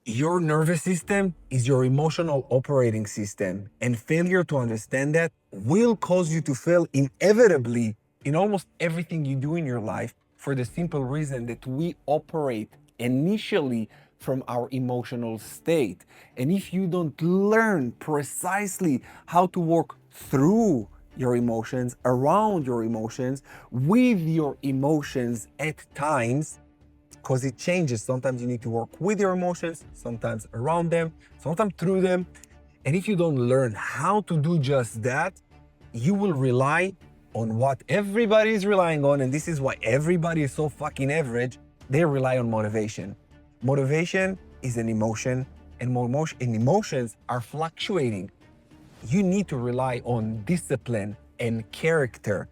Your nervous system is your emotional operating system, and failure to understand that will cause you to fail inevitably in almost everything you do in your life for the simple reason that we operate initially from our emotional state. And if you don't learn precisely how to work through your emotions, around your emotions, with your emotions at times, because it changes. Sometimes you need to work with your emotions, sometimes around them, sometimes through them. And if you don't learn how to do just that, you will rely on what everybody is relying on. And this is why everybody is so fucking average. They rely on motivation. Motivation is an emotion, and emotions are fluctuating. You need to rely on discipline and character.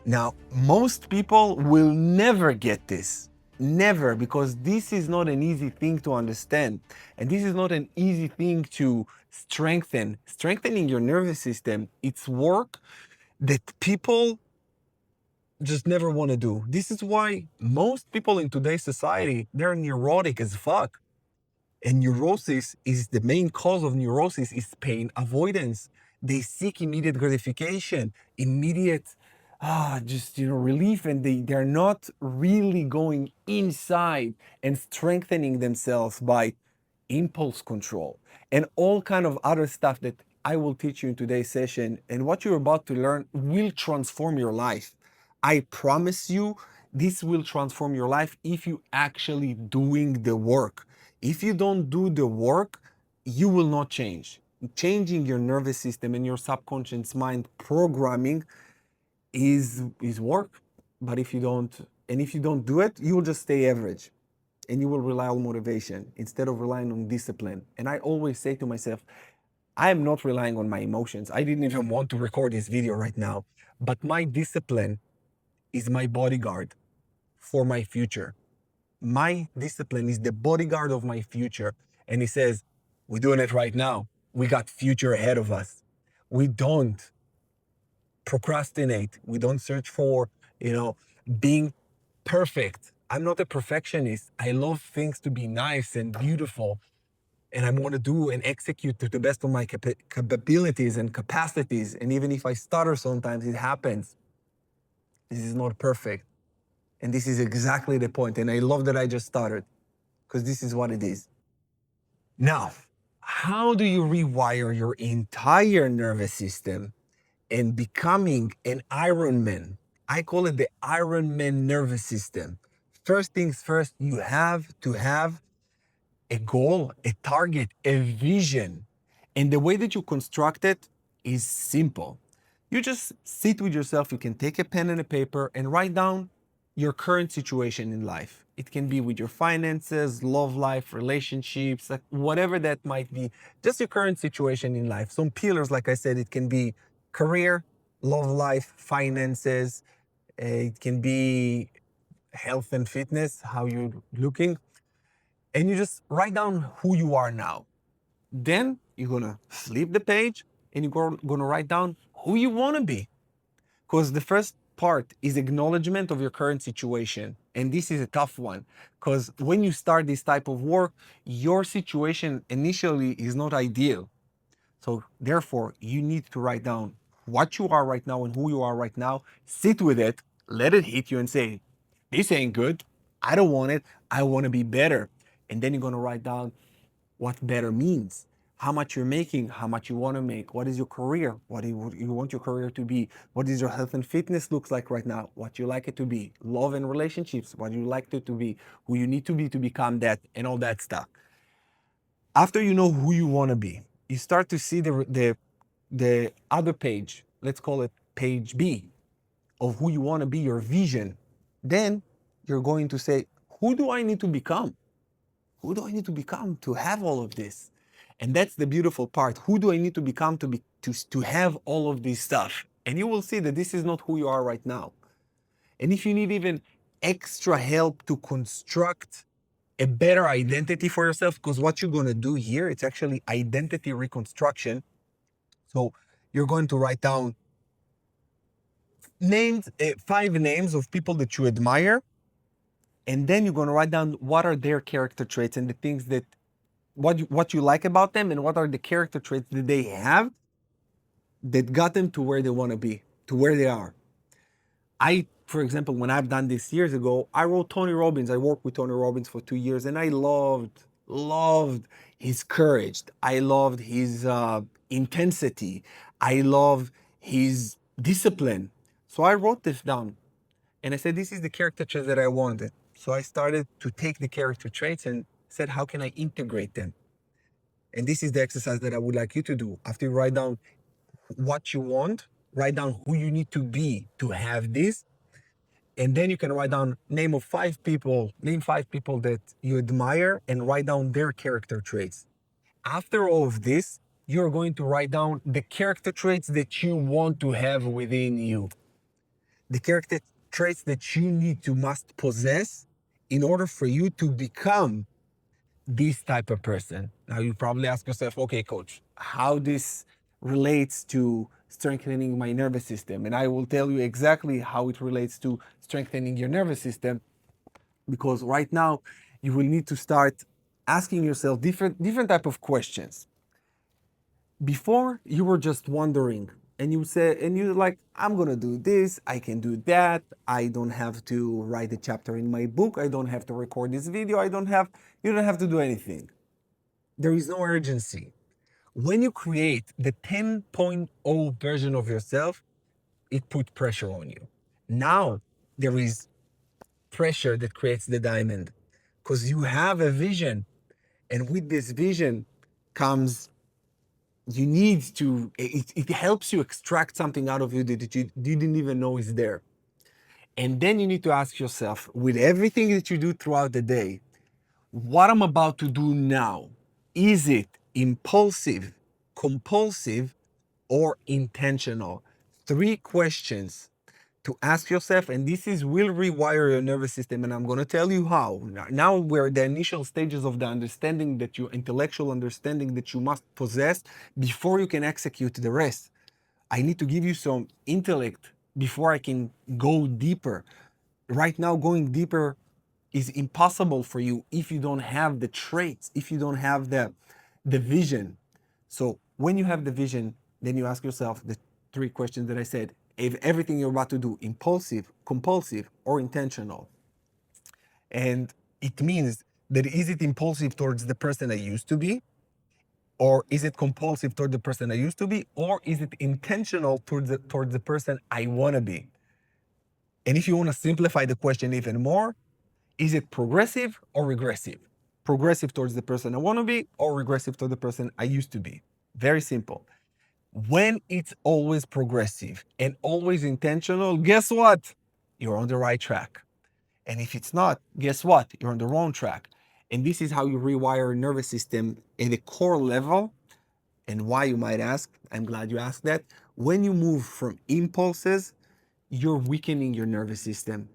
Now, most people will never get this. Never, because this is not an easy thing to understand. And this is not an easy thing to strengthen. Strengthening your nervous system, it's work that people just never want to do. This is why most people in today's society, they're neurotic as fuck. And neurosis is the main cause of neurosis is pain avoidance. They seek immediate gratification, immediate relief, and they're not really going inside and strengthening themselves by impulse control and all kind of other stuff that I will teach you in today's session. And what you're about to learn will transform your life. I promise you, this will transform your life if you actually doing the work. If you don't do the work, you will not change. Changing your nervous system and your subconscious mind programming is work. But if you don't do it, you will just stay average and you will rely on motivation instead of relying on discipline. And I always say to myself, I am not relying on my emotions. I didn't even want to record this video right now, but my discipline is my bodyguard for my future. My discipline is the bodyguard of my future. And he says, we're doing it right now. We got future ahead of us. We don't procrastinate. We don't search for, being perfect. I'm not a perfectionist. I love things to be nice and beautiful. And I want to do and execute to the best of my capabilities and capacities. And even if I stutter sometimes, it happens. This is not perfect. And this is exactly the point. And I love that I just started because this is what it is. Now, how do you rewire your entire nervous system and becoming an Iron Man? I call it the Iron Man nervous system. First things first, you have to have a goal, a target, a vision. And the way that you construct it is simple. You just sit with yourself. You can take a pen and a paper and write down your current situation in life. It can be with your finances, love life, relationships, like whatever that might be, just your current situation in life. Some pillars, like I said, it can be career, love life, finances. It can be health and fitness, how you're looking. And you just write down who you are now. Then you're gonna flip the page and you're gonna write down who you wanna be. Because the first part is acknowledgement of your current situation. And this is a tough one. Because when you start this type of work, your situation initially is not ideal. So therefore, you need to write down what you are right now and who you are right now. Sit with it, let it hit you and say, this ain't good. I don't want it. I want to be better. And then you're going to write down what better means, how much you're making, how much you want to make, what is your career, what do you want your career to be, what is your health and fitness looks like right now, what you like it to be, love and relationships, what you like it to be, who you need to be to become that, and all that stuff. After you know who you want to be, you start to see the other page, let's call it page B, of who you want to be, your vision. Then you're going to say, who do I need to become? Who do I need to become to have all of this? And that's the beautiful part. Who do I need to become to have all of this stuff? And you will see that this is not who you are right now. And if you need even extra help to construct a better identity for yourself, because what you're going to do here, it's actually identity reconstruction. So you're going to write down names, 5 names of people that you admire, And then you're going to write down what are their character traits and the things that what you like about them, and what are the character traits that they have that got them to where they want to be, to where they are. For example, when I've done this years ago, I wrote Tony Robbins. I worked with Tony Robbins for 2 years, and I loved his courage. I loved his intensity. I love his discipline. So I wrote this down, and I said, this is the character traits that I wanted. So I started to take the character traits and said, how can I integrate them? And this is the exercise that I would like you to do. After you write down what you want, write down who you need to be to have this. And then you can write down name 5 people that you admire, and write down their character traits. After all of this, you're going to write down the character traits that you want to have within you. The character traits that you must possess in order for you to become this type of person. Now you probably ask yourself, okay, coach, how this relates to strengthening my nervous system? And I will tell you exactly how it relates to strengthening your nervous system, because right now you will need to start asking yourself different type of questions. Before, you were just wondering, and you're like, I'm gonna do this, I can do that, I don't have to write a chapter in my book, I don't have to record this video, you don't have to do anything. There is no urgency. When you create the 10.0 version of yourself, it puts pressure on you. Now there is pressure that creates the diamond, because you have a vision, and with this vision comes, you need to, it helps you extract something out of you that you didn't even know is there. And then you need to ask yourself, with everything that you do throughout the day, what I'm about to do now, is it impulsive, compulsive, or intentional? 3 questions to ask yourself, and this will rewire your nervous system, and I'm going to tell you how. Now we're at the initial stages of the understanding, that you intellectual understanding that you must possess before you can execute the rest. I need to give you some intellect before I can go deeper. Right now, going deeper is impossible for you if you don't have the traits, if you don't have the vision. So when you have the vision, then you ask yourself the 3 questions that I said. If everything you're about to do, impulsive, compulsive, or intentional. And it means that, is it impulsive towards the person I used to be? Or is it compulsive toward the person I used to be? Or is it intentional towards the person I want to be? And if you want to simplify the question even more, is it progressive or regressive? Progressive towards the person I want to be, or regressive to the person I used to be? Very simple. When it's always progressive and always intentional, guess what? You're on the right track. And if it's not, guess what? You're on the wrong track. And this is how you rewire your nervous system at a core level. And why, you might ask? I'm glad you asked that. When you move from impulses, you're weakening your nervous system.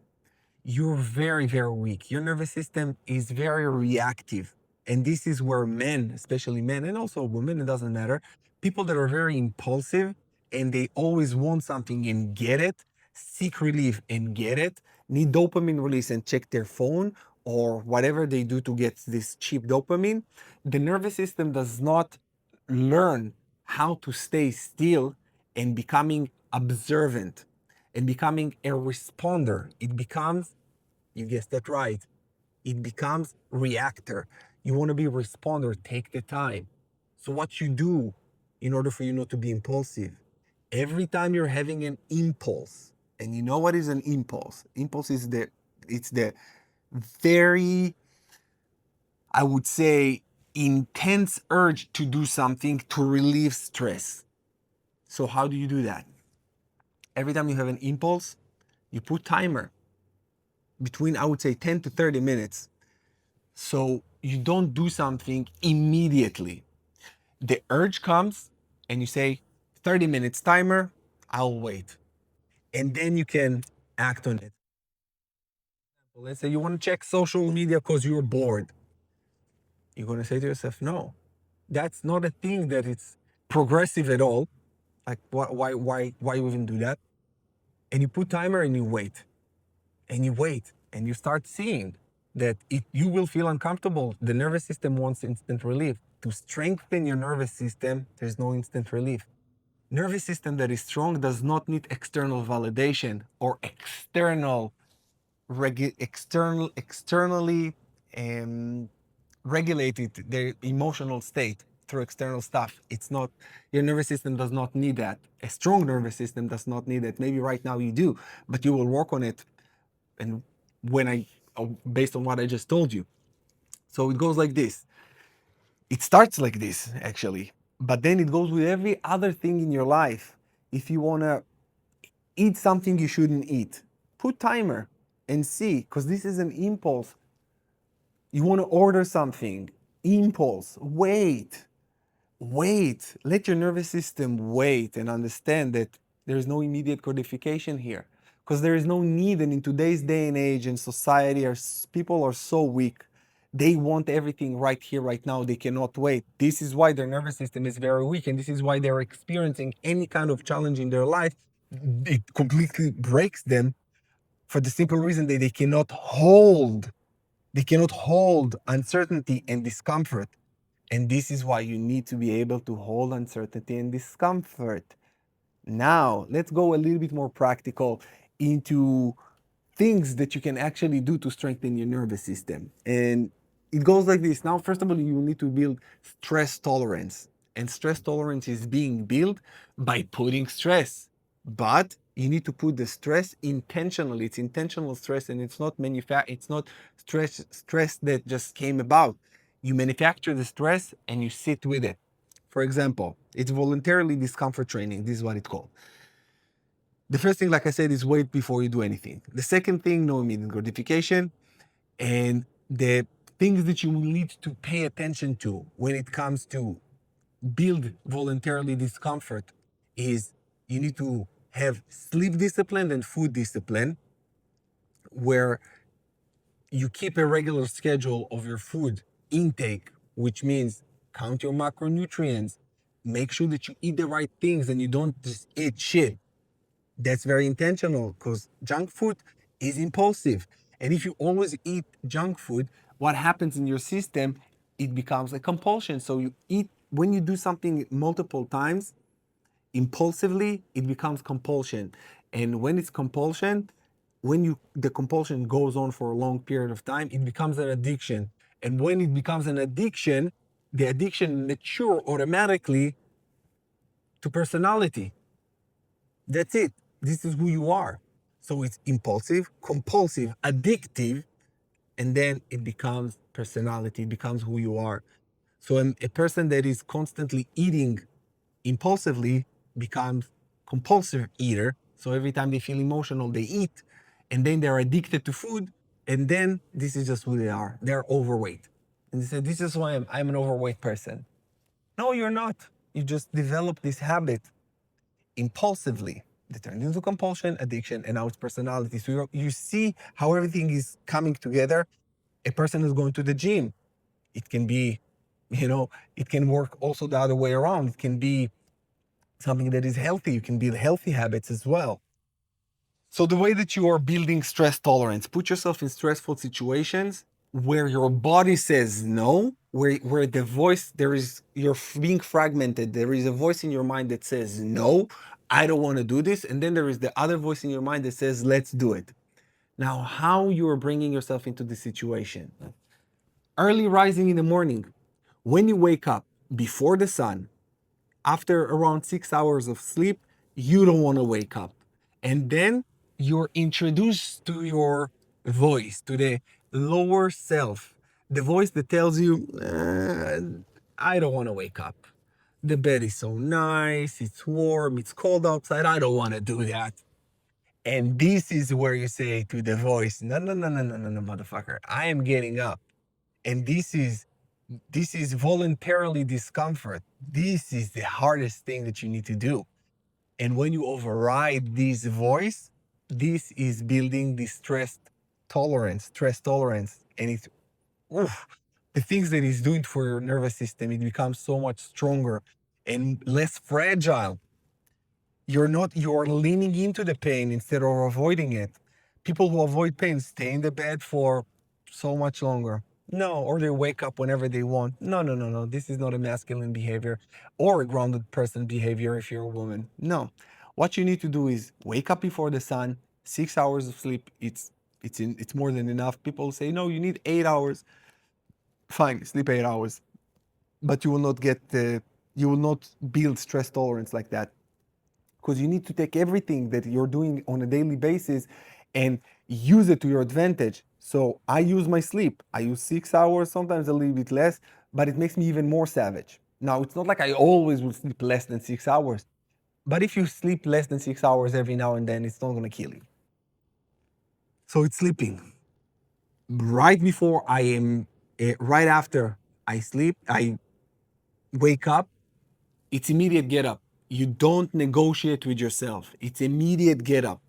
You're very, very weak. Your nervous system is very reactive. And this is where men, especially men, and also women, it doesn't matter, people that are very impulsive and they always want something and get it, seek relief and get it, need dopamine release and check their phone or whatever they do to get this cheap dopamine. The nervous system does not learn how to stay still and becoming observant and becoming a responder. It becomes, you guessed that right, it becomes reactor. You want to be a responder, take the time. So what you do in order for you not to be impulsive, every time you're having an impulse, and you know what is an impulse? Impulse is it's the very, I would say, intense urge to do something to relieve stress. So how do you do that? Every time you have an impulse, you put timer between, I would say, 10 to 30 minutes. So you don't do something immediately. The urge comes and you say, 30 minutes timer, I'll wait. And then you can act on it. Let's say you want to check social media because you're bored. You're going to say to yourself, no, that's not a thing that it's progressive at all. Like, why you even do that? And you put timer and you wait. And you wait. and you start seeing that you will feel uncomfortable. The nervous system wants instant relief. To strengthen your nervous system, there's no instant relief. Nervous system that is strong does not need external validation or externally regulated their emotional state through external stuff. It's not, your nervous system does not need that. A strong nervous system does not need it. Maybe right now you do, but you will work on it. And based on what I just told you. So it goes like this. It starts like this, actually, but then it goes with every other thing in your life. If you want to eat something you shouldn't eat, put timer and see, because this is an impulse. You want to order something, impulse, wait, let your nervous system wait and understand that there's no immediate gratification here, because there is no need. And in today's day and age and society, people are so weak. They want everything right here, right now. They cannot wait. This is why their nervous system is very weak, and this is why they're experiencing any kind of challenge in their life. It completely breaks them for the simple reason that they cannot hold uncertainty and discomfort. And this is why you need to be able to hold uncertainty and discomfort. Now, let's go a little bit more practical into things that you can actually do to strengthen your nervous system. And it goes like this. Now, first of all, you need to build stress tolerance. And stress tolerance is being built by putting stress. But you need to put the stress intentionally. It's intentional stress, and it's not stress that just came about. You manufacture the stress and you sit with it. For example, it's voluntarily discomfort training. This is what it's called. The first thing, like I said, is wait before you do anything. The second thing, no immediate gratification. And the things that you will need to pay attention to when it comes to build voluntarily discomfort is you need to have sleep discipline and food discipline, where you keep a regular schedule of your food intake, which means count your macronutrients, make sure that you eat the right things and you don't just eat shit. That's very intentional, because junk food is impulsive. And if you always eat junk food, what happens in your system, it becomes a compulsion. So you eat, when you do something multiple times, impulsively, it becomes compulsion. And when it's compulsion, the compulsion goes on for a long period of time, it becomes an addiction. And when it becomes an addiction, the addiction matures automatically to personality. That's it. This is who you are. So it's impulsive, compulsive, addictive, and then it becomes personality, it becomes who you are. So a person that is constantly eating impulsively becomes compulsive eater. So every time they feel emotional, they eat, and then they're addicted to food, and then this is just who they are. They're overweight. And they say, this is why I'm an overweight person. No, you're not. You just develop this habit impulsively that turns into compulsion, addiction, and now it's personality. So you see how everything is coming together. A person is going to the gym. It can be, it can work also the other way around. It can be something that is healthy. You can build healthy habits as well. So the way that you are building stress tolerance, put yourself in stressful situations where your body says no, where the voice, you're being fragmented. There is a voice in your mind that says, no, I don't want to do this. And then there is the other voice in your mind that says, let's do it. Now, how you are bringing yourself into the situation. Early rising in the morning, when you wake up before the sun, after around 6 hours of sleep, you don't want to wake up. And then you're introduced to your voice, to the lower self, the voice that tells you, I don't want to wake up. The bed is so nice, it's warm, it's cold outside, I don't want to do that. And this is where you say to the voice, no, no, no, no, no, no, no, motherfucker, I am getting up. And this is voluntarily discomfort. This is the hardest thing that you need to do. And when you override this voice, this is building the stress tolerance. And it's, the things that it's doing for your nervous system, it becomes so much stronger and less fragile. You're leaning into the pain instead of avoiding it. People who avoid pain stay in the bed for so much longer. No, or they wake up whenever they want. No, no, no, no. This is not a masculine behavior or a grounded person behavior if you're a woman. No. What you need to do is wake up before the sun. 6 hours of sleep, it's more than enough. People say, no, you need 8 hours. Fine, sleep 8 hours. But you will not build stress tolerance like that, because you need to take everything that you're doing on a daily basis and use it to your advantage. So I use my sleep. I use 6 hours, sometimes a little bit less, but it makes me even more savage. Now, it's not like I always will sleep less than 6 hours, but if you sleep less than 6 hours every now and then, it's not going to kill you. So it's sleeping. Right before I am, right after I sleep, I wake up, it's immediate get up. You don't negotiate with yourself. It's immediate get up.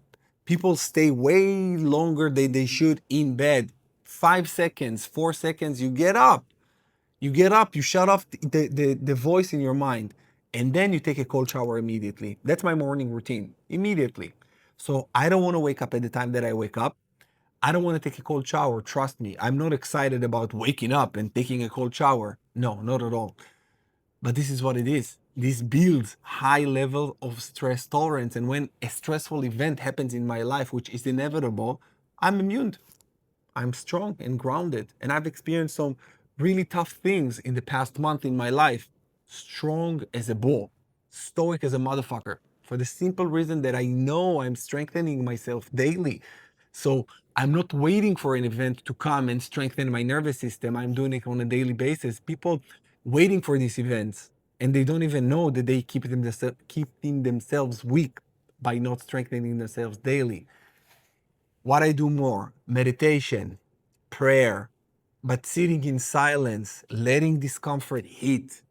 People stay way longer than they should in bed. 5 seconds, 4 seconds, you get up. You get up, you shut off the voice in your mind, and then you take a cold shower immediately. That's my morning routine, immediately. So I don't want to wake up at the time that I wake up. I don't want to take a cold shower. Trust me, I'm not excited about waking up and taking a cold shower. No, not at all. But this is what it is. This builds high level of stress tolerance. And when a stressful event happens in my life, which is inevitable, I'm immune. I'm strong and grounded. And I've experienced some really tough things in the past month in my life. Strong as a bull, stoic as a motherfucker, for the simple reason that I know I'm strengthening myself daily. So I'm not waiting for an event to come and strengthen my nervous system. I'm doing it on a daily basis. People waiting for these events, and they don't even know that they keeping themselves weak by not strengthening themselves daily. What I do more, meditation, prayer, but sitting in silence, letting discomfort hit.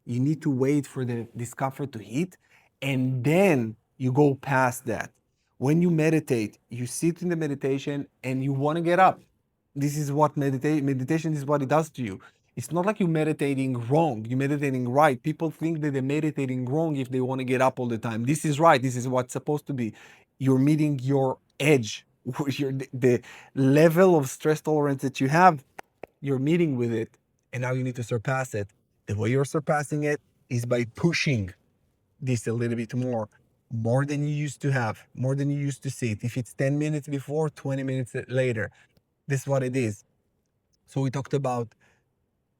You need to wait for the discomfort to hit, and then you go past that. When you meditate, you sit in the meditation and you want to get up. This is what meditation is, what it does to you. It's not like you're meditating wrong, you're meditating right. People think that they're meditating wrong if they want to get up all the time. This is right, this is what's supposed to be. You're meeting your edge, the level of stress tolerance that you have, you're meeting with it, and now you need to surpass it. The way you're surpassing it is by pushing this a little bit more than you used to have, more than you used to sit. If it's 10 minutes before, 20 minutes later, this is what it is. So we talked about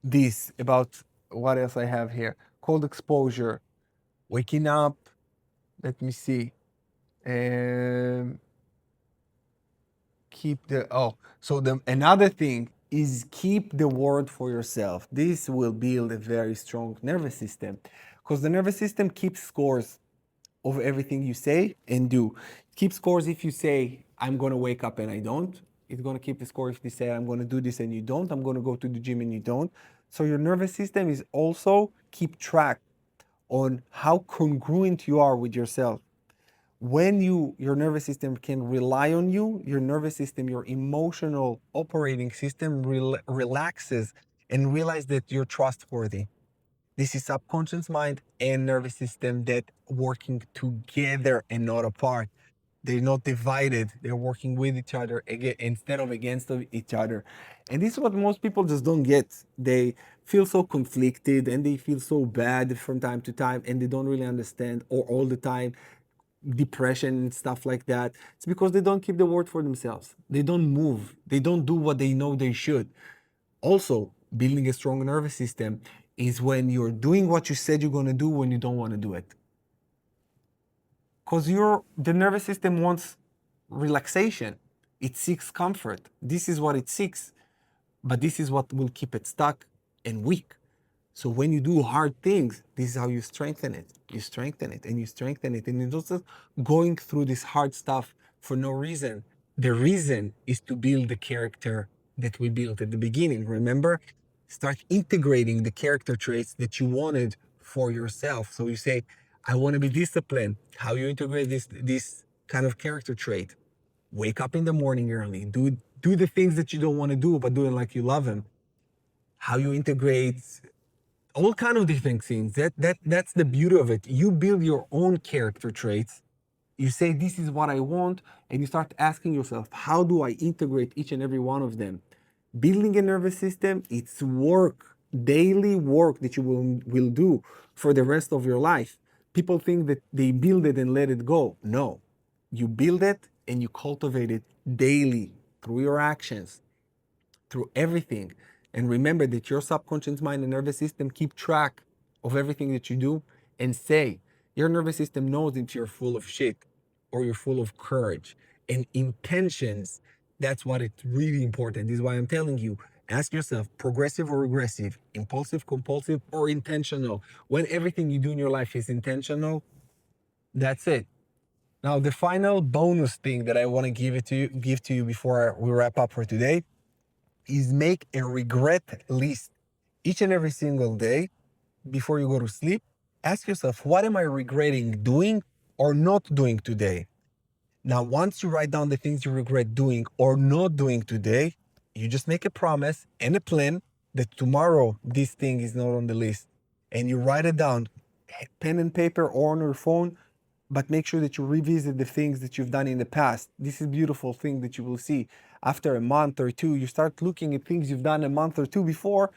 this, about what else I have here. Cold exposure, waking up. Let me see. Um, keep the so the another thing is keep the word for yourself. This will build a very strong nervous system, because the nervous system keeps scores of everything you say and do. Keep scores if you say, I'm going to wake up and I don't. It's going to keep the score if you say, I'm going to do this and you don't. I'm going to go to the gym and you don't. So your nervous system is also keep track on how congruent you are with yourself. When your nervous system can rely on you, your nervous system, your emotional operating system relaxes and realize that you're trustworthy. This is subconscious mind and nervous system that working together and not apart. They're not divided. They're working with each other again, instead of against each other. And this is what most people just don't get. They feel so conflicted and they feel so bad from time to time, and they don't really understand, or all the time, depression and stuff like that. It's because they don't keep the word for themselves. They don't move. They don't do what they know they should. Also, building a strong nervous system is when you're doing what you said you're going to do when you don't want to do it. Because the nervous system wants relaxation. It seeks comfort. This is what it seeks. But this is what will keep it stuck and weak. So when you do hard things, this is how you strengthen it. You strengthen it and you strengthen it. And you're not just going through this hard stuff for no reason. The reason is to build the character that we built at the beginning. Remember? Start integrating the character traits that you wanted for yourself. So you say, I want to be disciplined. How you integrate this kind of character trait? Wake up in the morning early. Do the things that you don't want to do, but do it like you love them. How you integrate all kind of different things. That's the beauty of it. You build your own character traits You say, this is what I want, and you start asking yourself, how do I integrate each and every one of them? Building a nervous system, it's work, daily work that you will do for the rest of your life. People think that they build it and let it go. No, you build it and you cultivate it daily through your actions, through everything. And remember that your subconscious mind and nervous system keep track of everything that you do and say. Your nervous system knows if you're full of shit or you're full of courage and intentions. That's what it's really important. This is why I'm telling you, ask yourself, progressive or regressive, impulsive, compulsive, or intentional. When everything you do in your life is intentional, that's it. Now, the final bonus thing that I want to give to you before we wrap up for today is make a regret list each and every single day before you go to sleep. Ask yourself, what am I regretting doing or not doing today? Now, once you write down the things you regret doing or not doing today, you just make a promise and a plan that tomorrow this thing is not on the list. And you write it down, pen and paper or on your phone, but make sure that you revisit the things that you've done in the past. This is a beautiful thing that you will see. After a month or two, you start looking at things you've done a month or two before,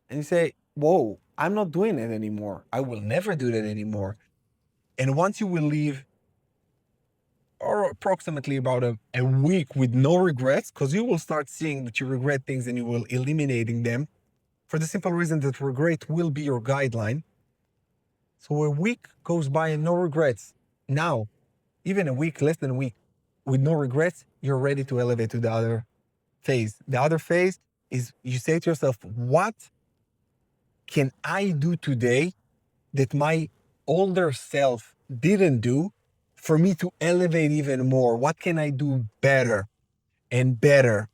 and you say, whoa, I'm not doing it anymore. I will never do that anymore. And once you will leave, or approximately about a week with no regrets, because you will start seeing that you regret things and you will eliminating them for the simple reason that regret will be your guideline. So a week goes by and no regrets. Now, even a week, less than a week, with no regrets, you're ready to elevate to the other phase. The other phase is you say to yourself, what can I do today that my older self didn't do for me to elevate even more? What can I do better and better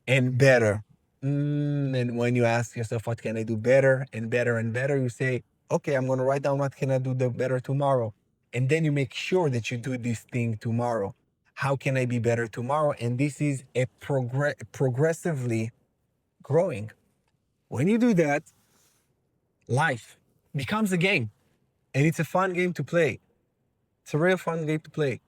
and better? And when you ask yourself, what can I do better and better and better? You say, okay, I'm going to write down what can I do the better tomorrow. And then you make sure that you do this thing tomorrow. How can I be better tomorrow? And this is a progressively growing. When you do that, life becomes a game, and it's a fun game to play. It's a real fun game to play.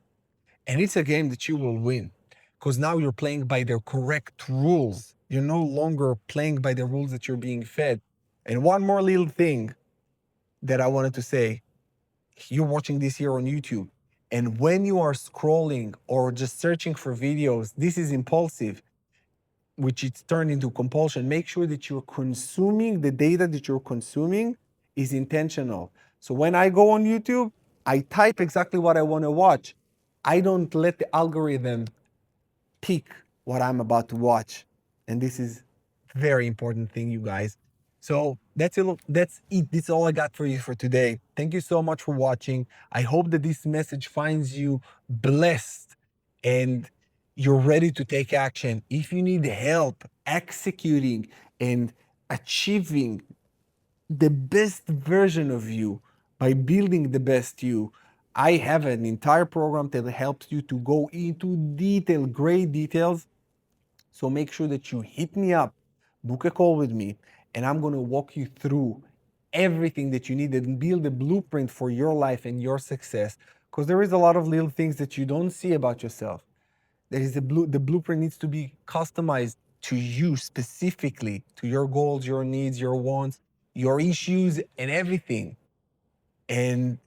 And it's a game that you will win because now you're playing by the correct rules. You're no longer playing by the rules that you're being fed. And one more little thing that I wanted to say, you're watching this here on YouTube. And when you are scrolling or just searching for videos, this is impulsive, which it's turned into compulsion. Make sure that you're consuming the data that you're consuming is intentional. So when I go on YouTube, I type exactly what I want to watch. I don't let the algorithm pick what I'm about to watch. And this is a very important thing, you guys. So that's it. That's it. This is all I got for you for today. Thank you so much for watching. I hope that this message finds you blessed and you're ready to take action. If you need help executing and achieving the best version of you by building the best you, I have an entire program that helps you to go into detail, great details. So make sure that you hit me up, book a call with me, and I'm going to walk you through everything that you need and build a blueprint for your life and your success. Because there is a lot of little things that you don't see about yourself. There is the blueprint needs to be customized to you specifically, to your goals, your needs, your wants, your issues, and everything. And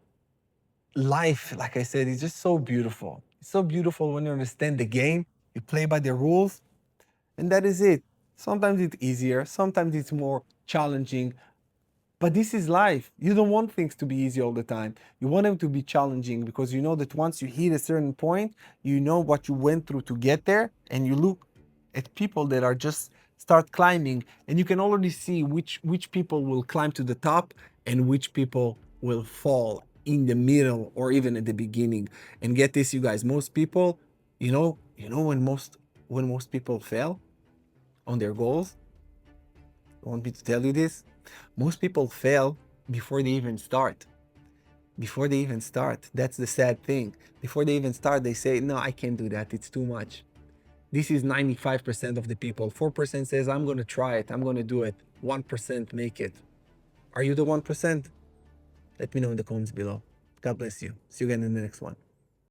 life, like I said, is just so beautiful. It's so beautiful when you understand the game, you play by the rules, and that is it. Sometimes it's easier, sometimes it's more challenging, but this is life. You don't want things to be easy all the time. You want them to be challenging because you know that once you hit a certain point, you know what you went through to get there, and you look at people that are just start climbing, and you can already see which people will climb to the top and which people will fall in the middle or even at the beginning. And get this, you guys, most people, when most people fail on their goals, I want me to tell you this, most people fail before they even start. Before they even start. That's the sad thing. Before they even start, they say, no, I can't do that. It's too much. This is 95% of the people. 4% says, I'm going to try it. I'm going to do it. 1% make it. Are you the 1%? Let me know in the comments below. God bless you. See you again in the next one.